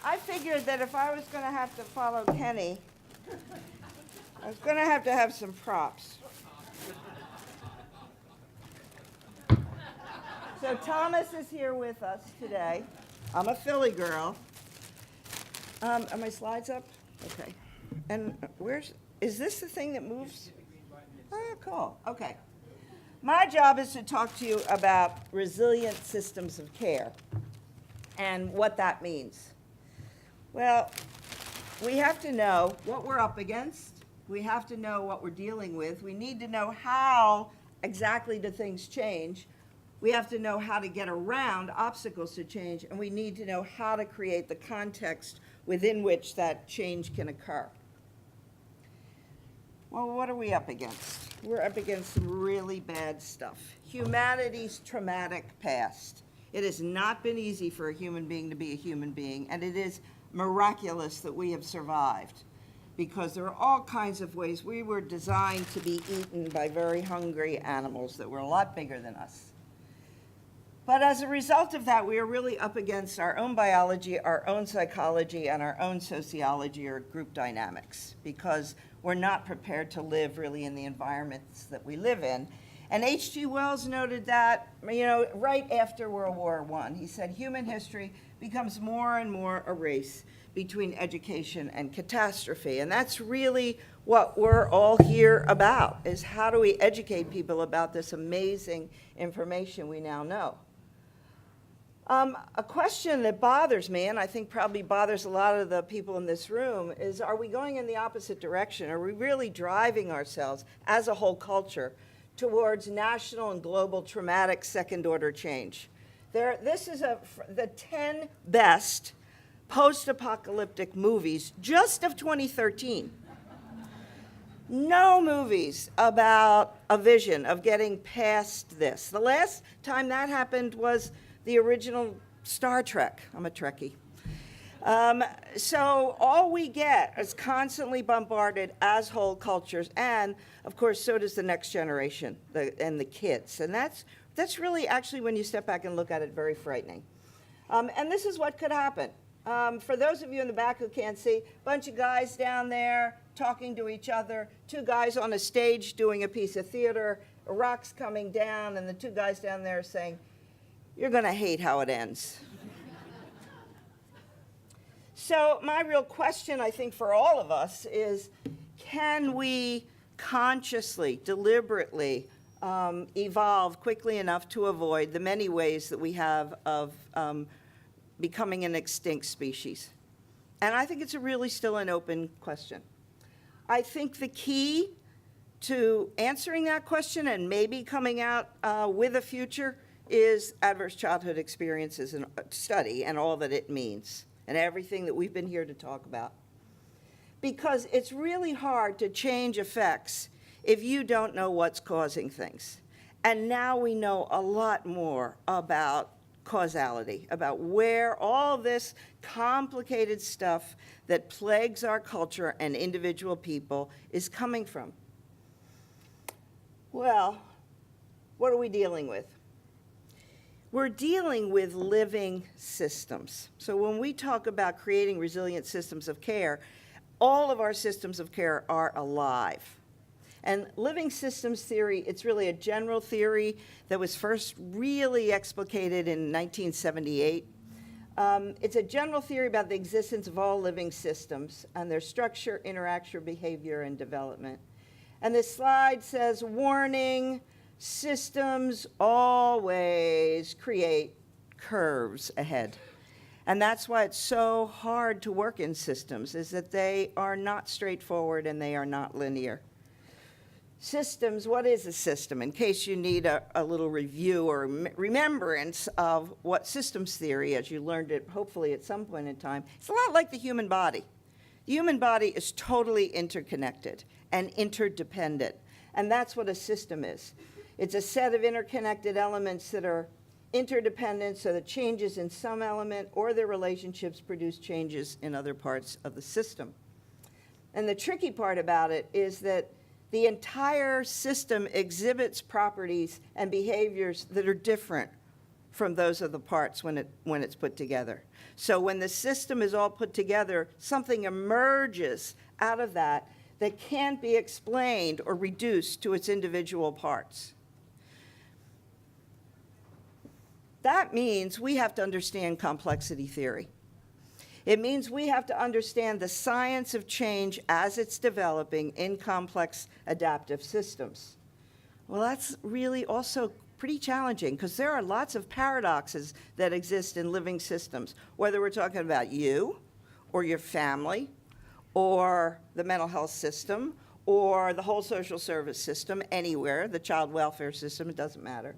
I figured that if I was going to have to follow Kenny, I was going to have some props. So Thomas is here with us today. I'm a Philly girl. Are my slides up? Okay. And is this the thing that moves? Oh, cool. Okay. My job is to talk to you about resilient systems of care and what that means. Well, we have to know what we're up against. We have to know what we're dealing with. We need to know how exactly do things change. We have to know how to get around obstacles to change, and we need to know how to create the context within which that change can occur. Well, what are we up against? We're up against some really bad stuff. Humanity's traumatic past. It has not been easy for a human being to be a human being, and it is miraculous that we have survived, because there are all kinds of ways we were designed to be eaten by very hungry animals that were a lot bigger than us. But as a result of that, we are really up against our own biology, our own psychology, and our own sociology or group dynamics, because we're not prepared to live really in the environments that we live in. And H.G. Wells noted that, right after World War I. He said, human history becomes more and more a race between education and catastrophe. And that's really what we're all here about, is how do we educate people about this amazing information we now know. A question that bothers me, and I think probably bothers a lot of the people in this room, is are we going in the opposite direction? Are we really driving ourselves as a whole culture towards national and global traumatic second-order change? This is the 10 best post-apocalyptic movies just of 2013. No movies about a vision of getting past this. The last time that happened was the original Star Trek. I'm a Trekkie. So all we get is constantly bombarded as whole cultures, and of course so does the next generation and the kids. And that's really actually, when you step back and look at it, very frightening. And this is what could happen. For those of you in the back who can't see, a bunch of guys down there talking to each other, two guys on a stage doing a piece of theater, a rock's coming down, and the two guys down there saying, "You're going to hate how it ends." So my real question, I think, for all of us is, can we consciously, deliberately evolve quickly enough to avoid the many ways that we have of becoming an extinct species? And I think it's really still an open question. I think the key to answering that question and maybe coming out with a future is adverse childhood experiences and study and all that it means and everything that we've been here to talk about. Because it's really hard to change effects if you don't know what's causing things. And now we know a lot more about causality, about where all this complicated stuff that plagues our culture and individual people is coming from. Well, what are we dealing with? We're dealing with living systems. So when we talk about creating resilient systems of care, all of our systems of care are alive. And living systems theory, it's really a general theory that was first really explicated in 1978. It's a general theory about the existence of all living systems and their structure, interaction, behavior, and development. And this slide says, warning, systems always create curves ahead. And that's why it's so hard to work in systems, is that they are not straightforward and they are not linear. Systems, what is a system? In case you need a little review or remembrance of what systems theory, as you learned it hopefully at some point in time, it's a lot like the human body. The human body is totally interconnected and interdependent, and that's what a system is. It's a set of interconnected elements that are interdependent, so that changes in some element or their relationships produce changes in other parts of the system. And the tricky part about it is that the entire system exhibits properties and behaviors that are different from those of the parts when it's put together. So when the system is all put together, something emerges out of that that can't be explained or reduced to its individual parts. That means we have to understand complexity theory. It means we have to understand the science of change as it's developing in complex adaptive systems. Well, that's really also pretty challenging because there are lots of paradoxes that exist in living systems, whether we're talking about you or your family or the mental health system or the whole social service system, anywhere, the child welfare system, it doesn't matter.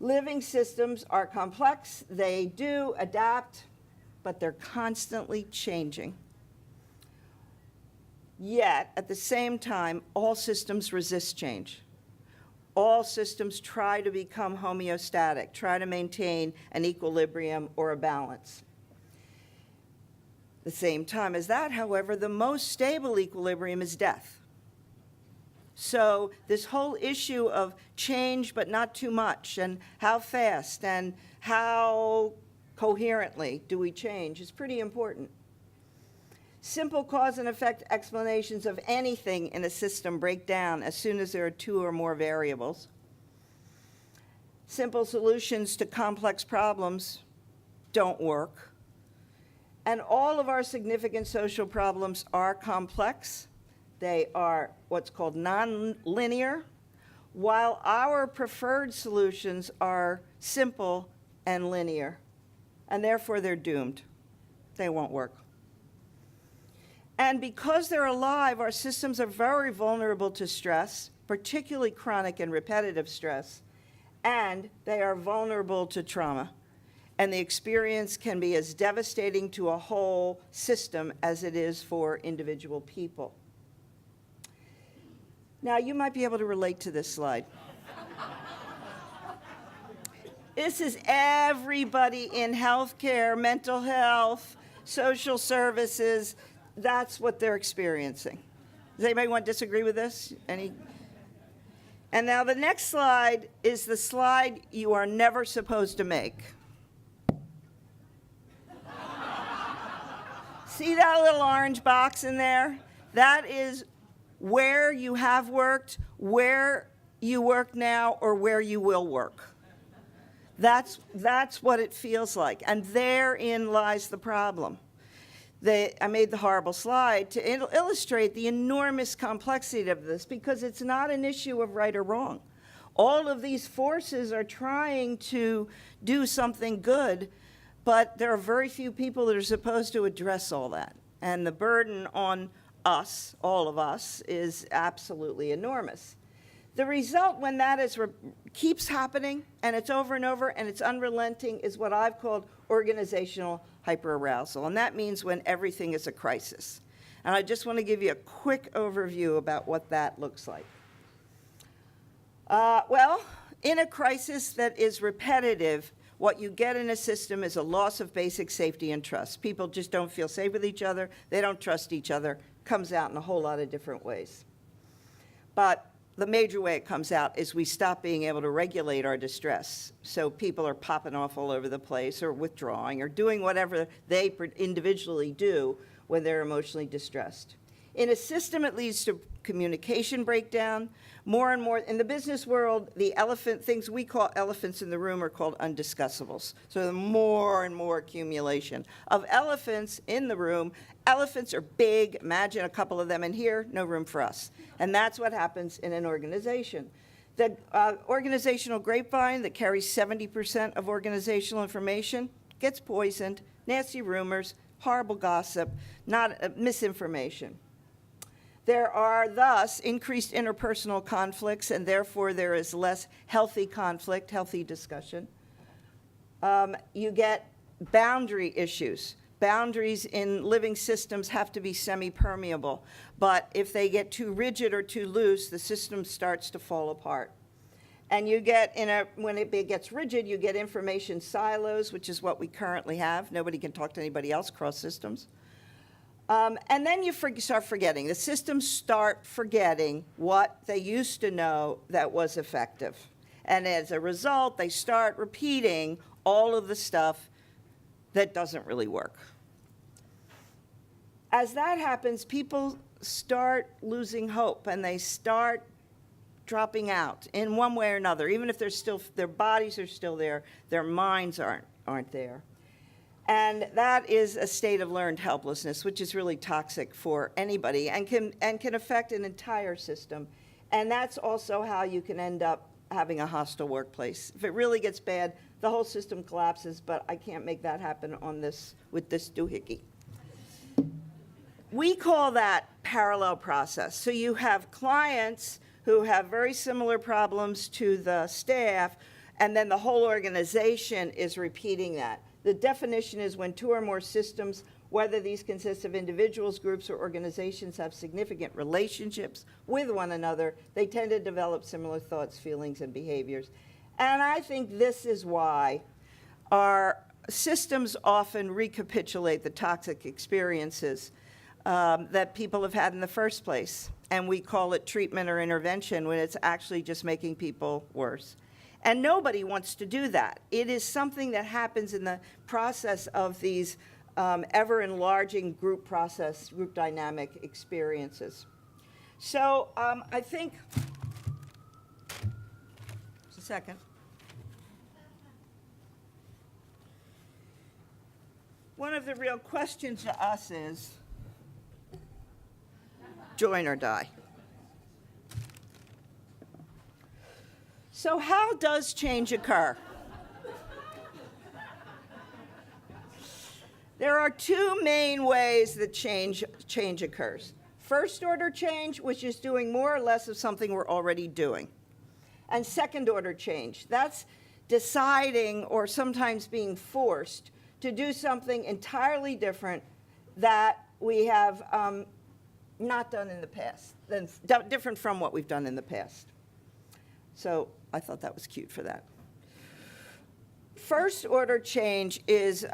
Living systems are complex, they do adapt, but they're constantly changing. Yet, at the same time, all systems resist change. All systems try to become homeostatic, try to maintain an equilibrium or a balance. At the same time as that, however, the most stable equilibrium is death. So this whole issue of change but not too much, and how fast and how coherently do we change is pretty important. Simple cause and effect explanations of anything in a system break down as soon as there are two or more variables. Simple solutions to complex problems don't work. And all of our significant social problems are complex. They are what's called non-linear, while our preferred solutions are simple and linear. And therefore, they're doomed. They won't work. And because they're alive, our systems are very vulnerable to stress, particularly chronic and repetitive stress, and they are vulnerable to trauma. And the experience can be as devastating to a whole system as it is for individual people. Now, you might be able to relate to this slide. This is everybody in healthcare, mental health, social services. That's what they're experiencing. Does anybody want to disagree with this? Any? And now the next slide is the slide you are never supposed to make. See that little orange box in there? That is where you have worked, where you work now, or where you will work. That's what it feels like, and therein lies the problem. I made the horrible slide to illustrate the enormous complexity of this, because it's not an issue of right or wrong. All of these forces are trying to do something good, but there are very few people that are supposed to address all that. And the burden on us, all of us, is absolutely enormous. The result when that keeps happening, and it's over and over, and it's unrelenting, is what I've called organizational hyperarousal. And that means when everything is a crisis. And I just want to give you a quick overview about what that looks like. Well, in a crisis that is repetitive, what you get in a system is a loss of basic safety and trust. People just don't feel safe with each other. They don't trust each other. Comes out in a whole lot of different ways. But the major way it comes out is we stop being able to regulate our distress. So people are popping off all over the place or withdrawing or doing whatever they individually do when they're emotionally distressed. In a system, it leads to communication breakdown. More and more, in the business world, the things we call elephants in the room are called undiscussables. So the more and more accumulation of elephants in the room. Elephants are big. Imagine a couple of them in here, no room for us. And that's what happens in an organization. The organizational grapevine that carries 70% of organizational information gets poisoned, nasty rumors, horrible gossip, misinformation. There are thus increased interpersonal conflicts, and therefore there is less healthy conflict, healthy discussion. You get boundary issues. Boundaries in living systems have to be semi-permeable, but if they get too rigid or too loose, the system starts to fall apart. And you get, when it gets rigid, you get information silos, which is what we currently have. Nobody can talk to anybody else across systems. And then you start forgetting. The systems start forgetting what they used to know that was effective. And as a result, they start repeating all of the stuff that doesn't really work. As that happens, people start losing hope, and they start dropping out in one way or another. Even if their bodies are still there, their minds aren't there. And that is a state of learned helplessness, which is really toxic for anybody and can affect an entire system. And that's also how you can end up having a hostile workplace. If it really gets bad, the whole system collapses, but I can't make that happen with this doohickey. We call that parallel process. So you have clients who have very similar problems to the staff, and then the whole organization is repeating that. The definition is when two or more systems, whether these consist of individuals, groups, or organizations, have significant relationships with one another, they tend to develop similar thoughts, feelings, and behaviors. And I think this is why our systems often recapitulate the toxic experiences that people have had in the first place. And we call it treatment or intervention when it's actually just making people worse. And nobody wants to do that. It is something that happens in the process of these ever-enlarging group dynamic experiences. So I think, just a second. One of the real questions to us is, join or die. So how does change occur? There are two main ways that change occurs. First order change, which is doing more or less of something we're already doing. And second order change, that's deciding or sometimes being forced to do something entirely different that we have not done in the past, different from what we've done in the past. So I thought that was cute for that. First order change is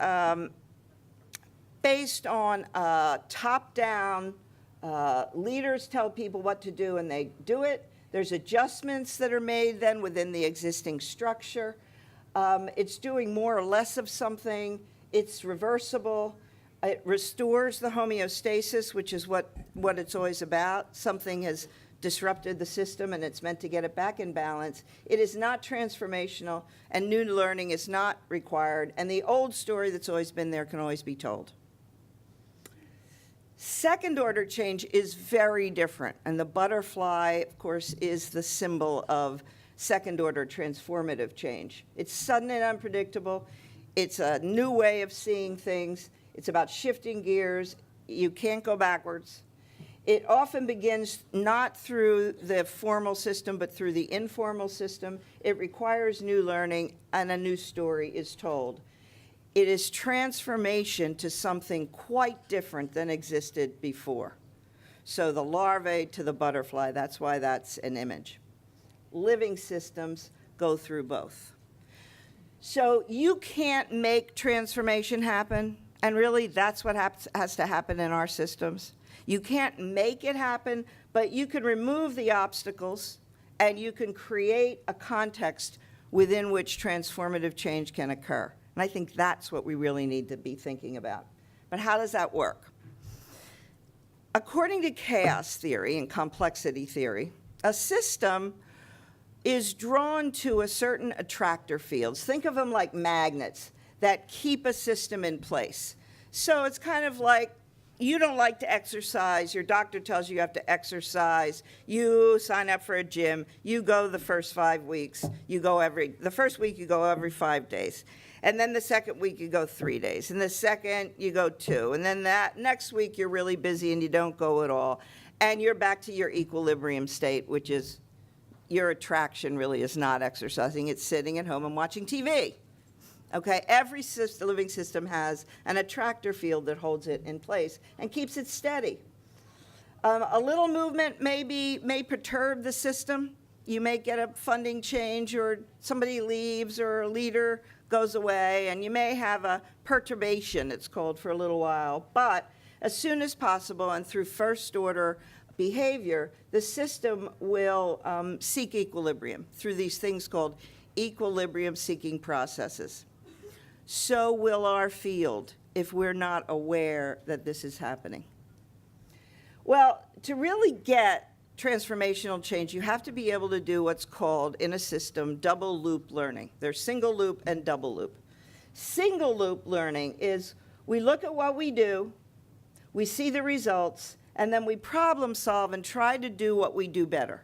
based on top-down, leaders tell people what to do and they do it. There's adjustments that are made then within the existing structure. It's doing more or less of something. It's reversible. It restores the homeostasis, which is what it's always about. Something has disrupted the system and it's meant to get it back in balance. It is not transformational, and new learning is not required, and the old story that's always been there can always be told. Second order change is very different, and the butterfly, of course, is the symbol of second order transformative change. It's sudden and unpredictable. It's a new way of seeing things. It's about shifting gears. You can't go backwards. It often begins not through the formal system, but through the informal system. It requires new learning, and a new story is told. It is transformation to something quite different than existed before. So the larvae to the butterfly, that's why that's an image. Living systems go through both. So you can't make transformation happen, and really that's what has to happen in our systems. You can't make it happen, but you can remove the obstacles and you can create a context within which transformative change can occur. And I think that's what we really need to be thinking about. But how does that work? According to chaos theory and complexity theory, a system is drawn to a certain attractor fields. Think of them like magnets that keep a system in place. So it's kind of like, you don't like to exercise, your doctor tells you you have to exercise, you sign up for a gym, you go the first 5 weeks, the first week you go every 5 days. And then the second week you go 3 days, and the second you go 2, and then that next week you're really busy and you don't go at all. And you're back to your equilibrium state, which is your attraction really is not exercising, it's sitting at home and watching TV. Okay, every living system has an attractor field that holds it in place and keeps it steady. A little movement may perturb the system. You may get a funding change, or somebody leaves, or a leader goes away, and you may have a perturbation, it's called, for a little while. But as soon as possible and through first order behavior, the system will seek equilibrium through these things called equilibrium-seeking processes. So will our field if we're not aware that this is happening. Well, to really get transformational change, you have to be able to do what's called, in a system, double loop learning. There's single loop and double loop. Single loop learning is we look at what we do, we see the results, and then we problem solve and try to do what we do better,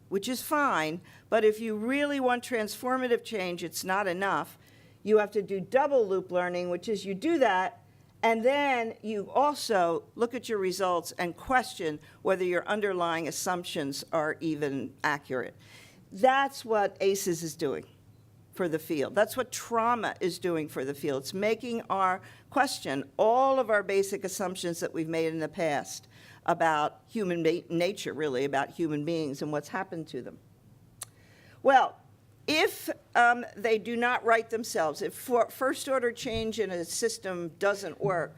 which is fine, but if you really want transformative change, it's not enough. You have to do double loop learning, which is you do that, and then you also look at your results and question whether your underlying assumptions are even accurate. That's what ACEs is doing for the field. That's what trauma is doing for the field. It's making our question all of our basic assumptions that we've made in the past about human nature, really, about human beings and what's happened to them. Well, if they do not right themselves, if first-order change in a system doesn't work,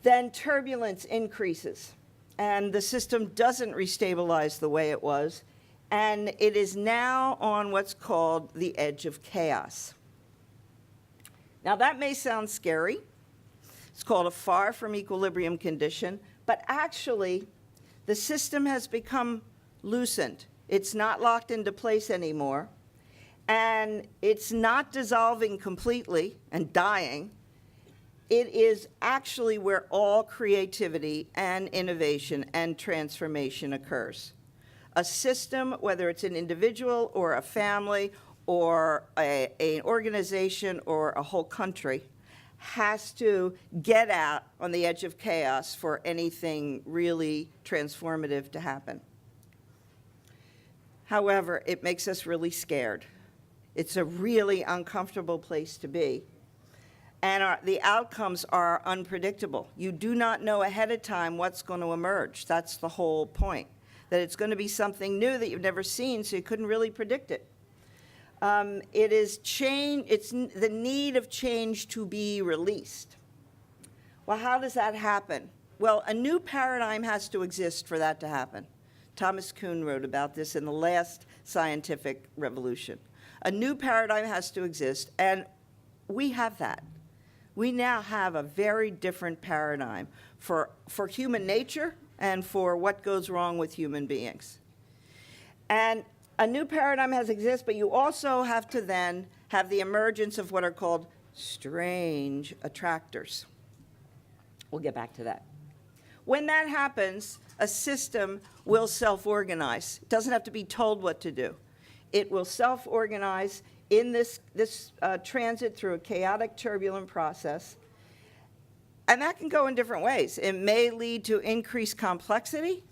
then turbulence increases, and the system doesn't restabilize the way it was, and it is now on what's called the edge of chaos. Now, that may sound scary. It's called a far from equilibrium condition, but actually, the system has become loosened. It's not locked into place anymore, and it's not dissolving completely and dying. It is actually where all creativity and innovation and transformation occurs. A system, whether it's an individual or a family or an organization or a whole country, has to get out on the edge of chaos for anything really transformative to happen. However, it makes us really scared. It's a really uncomfortable place to be. And the outcomes are unpredictable. You do not know ahead of time what's going to emerge. That's the whole point, that it's going to be something new that you've never seen, so you couldn't really predict it. It is change, it's the need of change to be released. Well, how does that happen? Well, a new paradigm has to exist for that to happen. Thomas Kuhn wrote about this in the last scientific revolution. A new paradigm has to exist, and we have that. We now have a very different paradigm for human nature and for what goes wrong with human beings. And a new paradigm has to exist, but you also have to then have the emergence of what are called strange attractors. We'll get back to that. When that happens, a system will self-organize. It doesn't have to be told what to do. It will self-organize in this transit through a chaotic, turbulent process. And that can go in different ways. It may lead to increased complexity,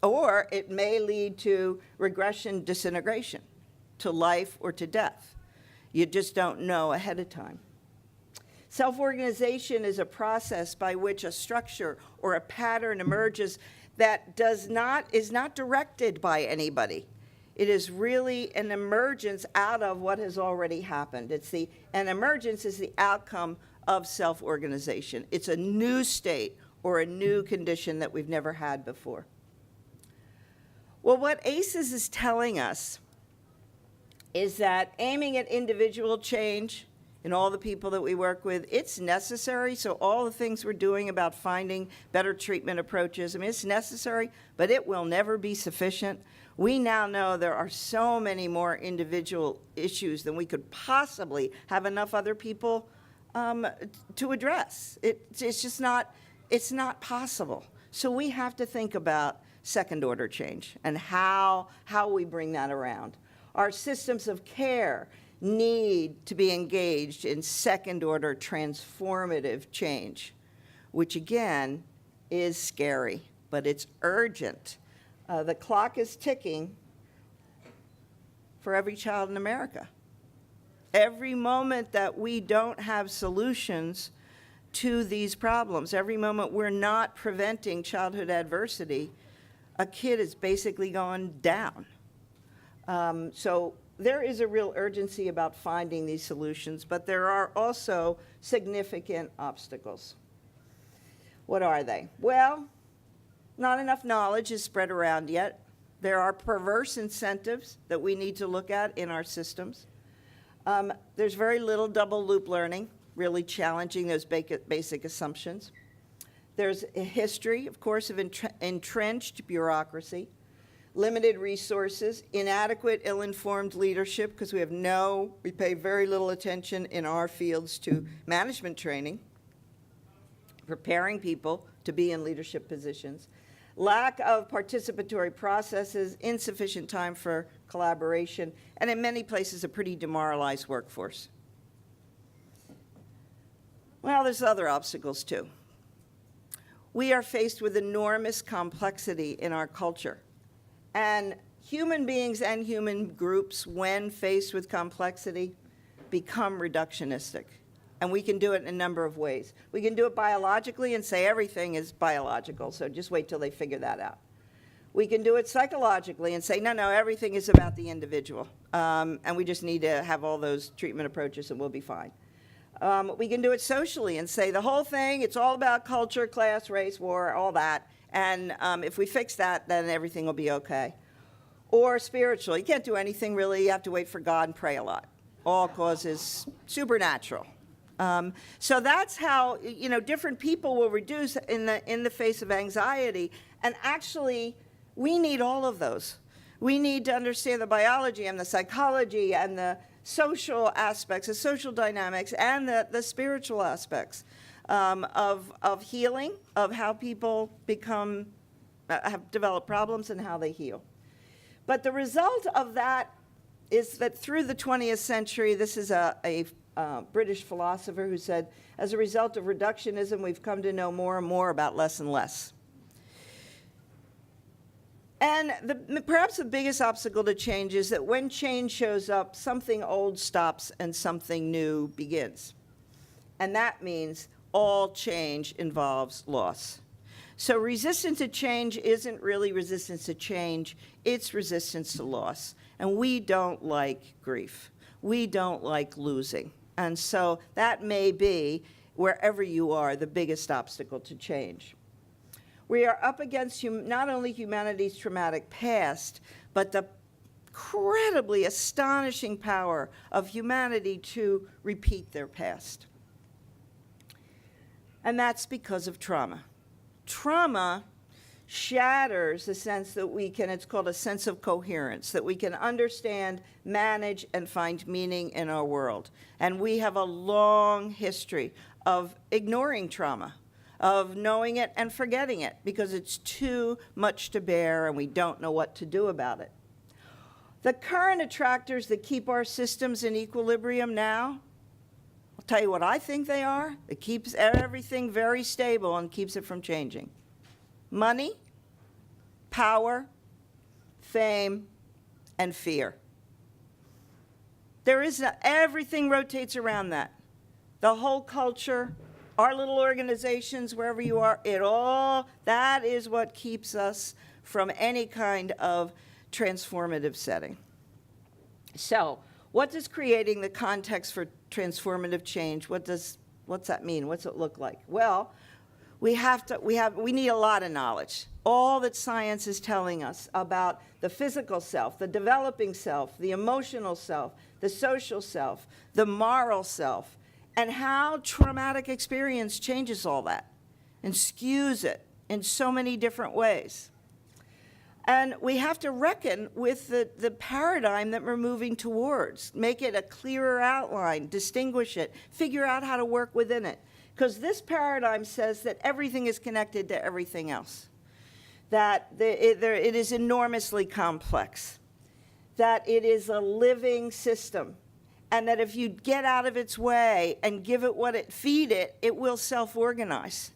or it may lead to regression, disintegration, to life or to death. You just don't know ahead of time. Self-organization is a process by which a structure or a pattern emerges that is not directed by anybody. It is really an emergence out of what has already happened. An emergence is the outcome of self-organization. It's a new state or a new condition that we've never had before. Well, what ACEs is telling us is that aiming at individual change in all the people that we work with, it's necessary. So all the things we're doing about finding better treatment approaches, I mean, it's necessary, but it will never be sufficient. We now know there are so many more individual issues than we could possibly have enough other people to address. It's just not, it's not possible. So we have to think about second-order change and how we bring that around. Our systems of care need to be engaged in second-order transformative change, which again is scary, but it's urgent. The clock is ticking for every child in America. Every moment that we don't have solutions to these problems, every moment we're not preventing childhood adversity, a kid is basically going down. So there is a real urgency about finding these solutions, but there are also significant obstacles. What are they? Well, Not enough knowledge is spread around yet. There are perverse incentives that we need to look at in our systems. There's very little double loop learning, really challenging those basic assumptions. There's a history, of course, of entrenched bureaucracy, limited resources, inadequate, ill-informed leadership, because we pay very little attention in our fields to management training, preparing people to be in leadership positions, lack of participatory processes, insufficient time for collaboration, and in many places a pretty demoralized workforce. Well, there's other obstacles too. We are faced with enormous complexity in our culture. And human beings and human groups, when faced with complexity, become reductionistic. And we can do it in a number of ways. We can do it biologically and say everything is biological, so just wait till they figure that out. We can do it psychologically and say, no, everything is about the individual. And we just need to have all those treatment approaches and we'll be fine. We can do it socially and say the whole thing, it's all about culture, class, race, war, all that. And if we fix that, then everything will be okay. Or spiritual. You can't do anything really. You have to wait for God and pray a lot. All causes supernatural. So that's how, different people will reduce in the face of anxiety. And actually, we need all of those. We need to understand the biology and the psychology and the social aspects, the social dynamics, and the spiritual aspects of healing, of how people have developed problems and how they heal. But the result of that is that through the 20th century, this is a British philosopher who said, as a result of reductionism, we've come to know more and more about less and less. And perhaps the biggest obstacle to change is that when change shows up, something old stops and something new begins. And that means all change involves loss. So resistance to change isn't really resistance to change, it's resistance to loss. And we don't like grief. We don't like losing. And so that may be, wherever you are, the biggest obstacle to change. We are up against not only humanity's traumatic past, but the incredibly astonishing power of humanity to repeat their past. And that's because of trauma. Trauma shatters the sense that it's called a sense of coherence, that we can understand, manage, and find meaning in our world. And we have a long history of ignoring trauma, of knowing it and forgetting it, because it's too much to bear and we don't know what to do about it. The current attractors that keep our systems in equilibrium now, I'll tell you what I think they are. It keeps everything very stable and keeps it from changing. Money, power, fame, and fear. Everything rotates around that. The whole culture, our little organizations, wherever you are, that is what keeps us from any kind of transformative setting. So, what does creating the context for transformative change, what's that mean? What's it look like? Well, we need a lot of knowledge. All that science is telling us about the physical self, the developing self, the emotional self, the social self, the moral self, and how traumatic experience changes all that and skews it in so many different ways. And we have to reckon with the paradigm that we're moving towards, make it a clearer outline, distinguish it, figure out how to work within it. Because this paradigm says that everything is connected to everything else, that it is enormously complex, that it is a living system, and that if you get out of its way and give it feed it, it will self-organize.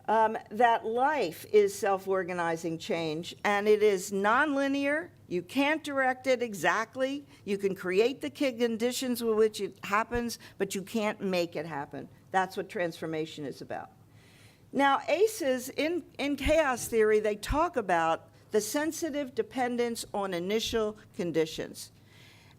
That life is self-organizing change, and it is nonlinear. You can't direct it exactly. You can create the conditions with which it happens, but you can't make it happen. That's what transformation is about. Now, ACEs, in chaos theory, they talk about the sensitive dependence on initial conditions.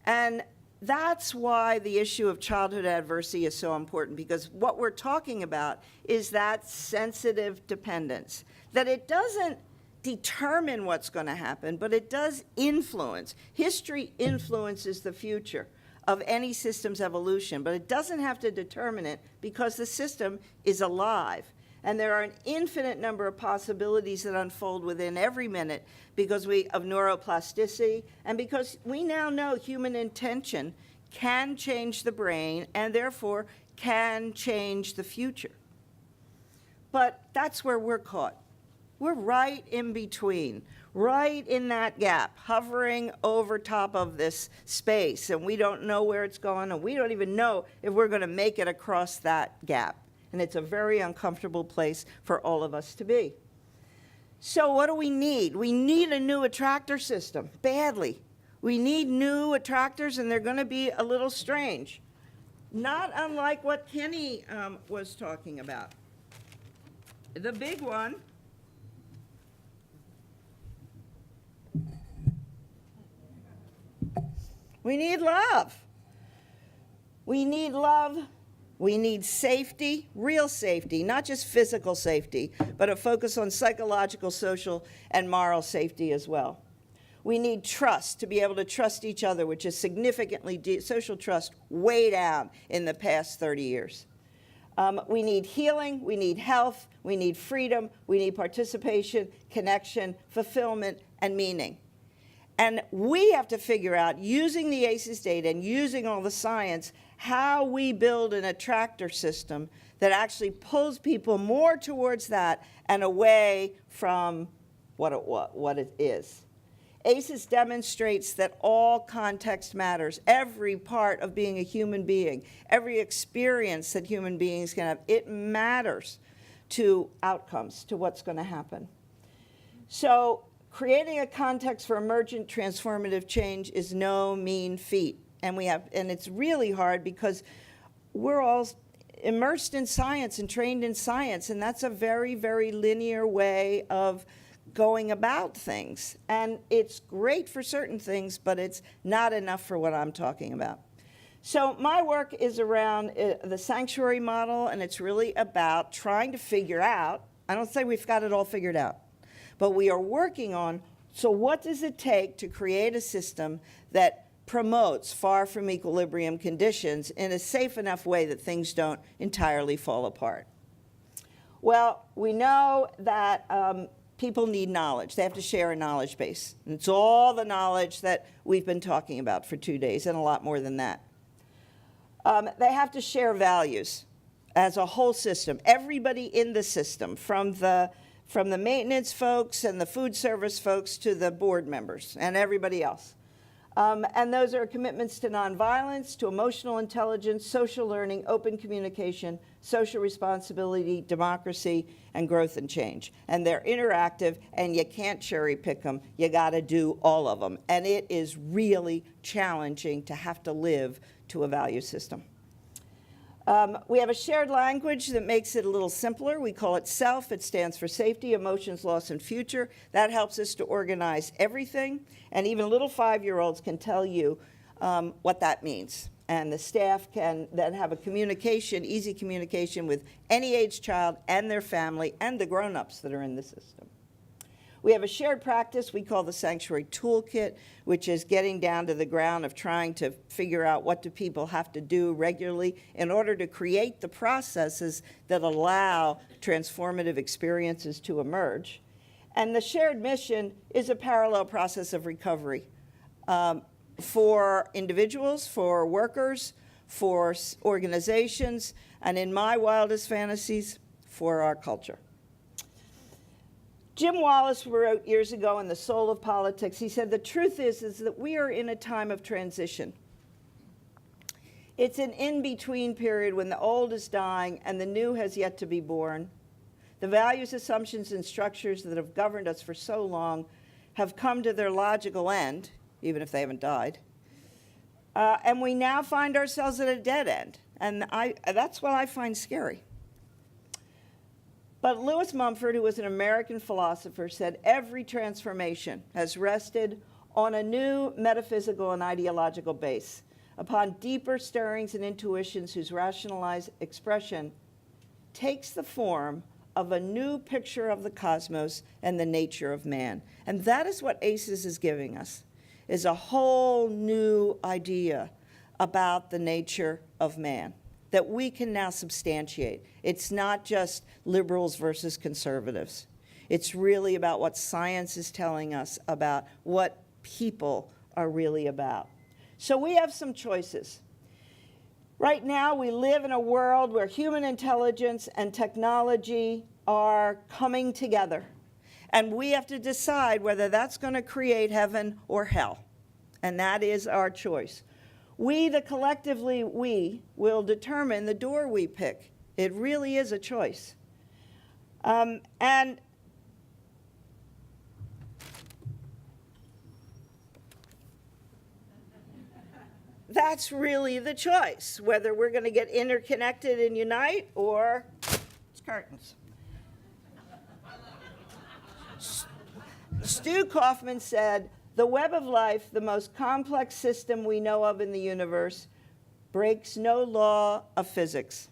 And that's why the issue of childhood adversity is so important, because what we're talking about is that sensitive dependence, that it doesn't determine what's going to happen, but it does influence. History influences the future of any system's evolution, but it doesn't have to determine it because the system is alive. And there are an infinite number of possibilities that unfold within every minute because of neuroplasticity, and because we now know human intention can change the brain and therefore can change the future. But that's where we're caught. We're right in between, right in that gap, hovering over top of this space, and we don't know where it's going, and we don't even know if we're going to make it across that gap. And it's a very uncomfortable place for all of us to be. So what do we need? We need a new attractor system, badly. We need new attractors, and they're going to be a little strange, not unlike what Kenny was talking about. The big one we need love. We need love. We need safety, real safety, not just physical safety, but a focus on psychological, social, and moral safety as well. We need trust, to be able to trust each other, which is significantly social trust way down in the past 30 years. We need healing, we need health, we need freedom, we need participation, connection, fulfillment, and meaning. And we have to figure out, using the ACEs data and using all the science, how we build an attractor system that actually pulls people more towards that and away from what it is. ACEs demonstrates that all context matters. Every part of being a human being, every experience that human beings can have, it matters to outcomes, to what's going to happen. So creating a context for emergent transformative change is no mean feat. And it's really hard because we're all immersed in science and trained in science, and that's a very, very linear way of going about things. And it's great for certain things, but it's not enough for what I'm talking about. So my work is around the sanctuary model, and it's really about trying to figure out, I don't say we've got it all figured out, but we are working on, so what does it take to create a system that promotes far from equilibrium conditions in a safe enough way that things don't entirely fall apart? Well, we know that people need knowledge. They have to share a knowledge base. And it's all the knowledge that we've been talking about for 2 days, and a lot more than that. They have to share values as a whole system. Everybody in the system, from the maintenance folks and the food service folks to the board members and everybody else. And those are commitments to nonviolence, to emotional intelligence, social learning, open communication, social responsibility, democracy, and growth and change. And they're interactive, and you can't cherry pick them. You got to do all of them. And it is really challenging to have to live to a value system. We have a shared language that makes it a little simpler. We call it SELF. It stands for safety, emotions, loss, and future. That helps us to organize everything. And even little 5-year-olds can tell you what that means. And the staff can then have a communication, easy communication with any age child and their family and the grown-ups that are in the system. We have a shared practice we call the Sanctuary Toolkit, which is getting down to the ground of trying to figure out what do people have to do regularly in order to create the processes that allow transformative experiences to emerge. And the shared mission is a parallel process of recovery for individuals, for workers, for organizations, and in my wildest fantasies, for our culture. Jim Wallace wrote years ago in The Soul of Politics, he said, the truth is that we are in a time of transition. It's an in-between period when the old is dying and the new has yet to be born. The values, assumptions, and structures that have governed us for so long have come to their logical end, even if they haven't died. And we now find ourselves at a dead end. And that's what I find scary. But Lewis Mumford, who was an American philosopher, said every transformation has rested on a new metaphysical and ideological base, upon deeper stirrings and intuitions whose rationalized expression takes the form of a new picture of the cosmos and the nature of man. And that is what ACES is giving us, is a whole new idea about the nature of man that we can now substantiate. It's not just liberals versus conservatives. It's really about what science is telling us about what people are really about. So we have some choices. Right now, we live in a world where human intelligence and technology are coming together. And we have to decide whether that's going to create heaven or hell. And that is our choice. We, the collectively we, will determine the door we pick. It really is a choice. And that's really the choice, whether we're going to get interconnected and unite or it's curtains. Stu Kaufman said, "The web of life, the most complex system we know of in the universe, breaks no law of physics,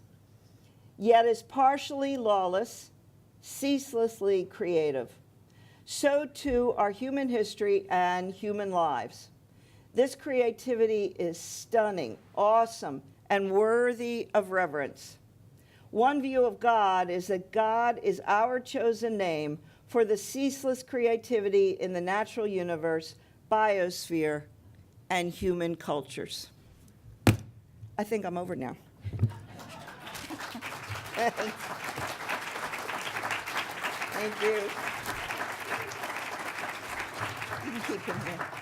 yet is partially lawless, ceaselessly creative. So too are human history and human lives. This creativity is stunning, awesome, and worthy of reverence. One view of God is that God is our chosen name for the ceaseless creativity in the natural universe, biosphere, and human cultures." I think I'm over now. Thank you. You can keep him here.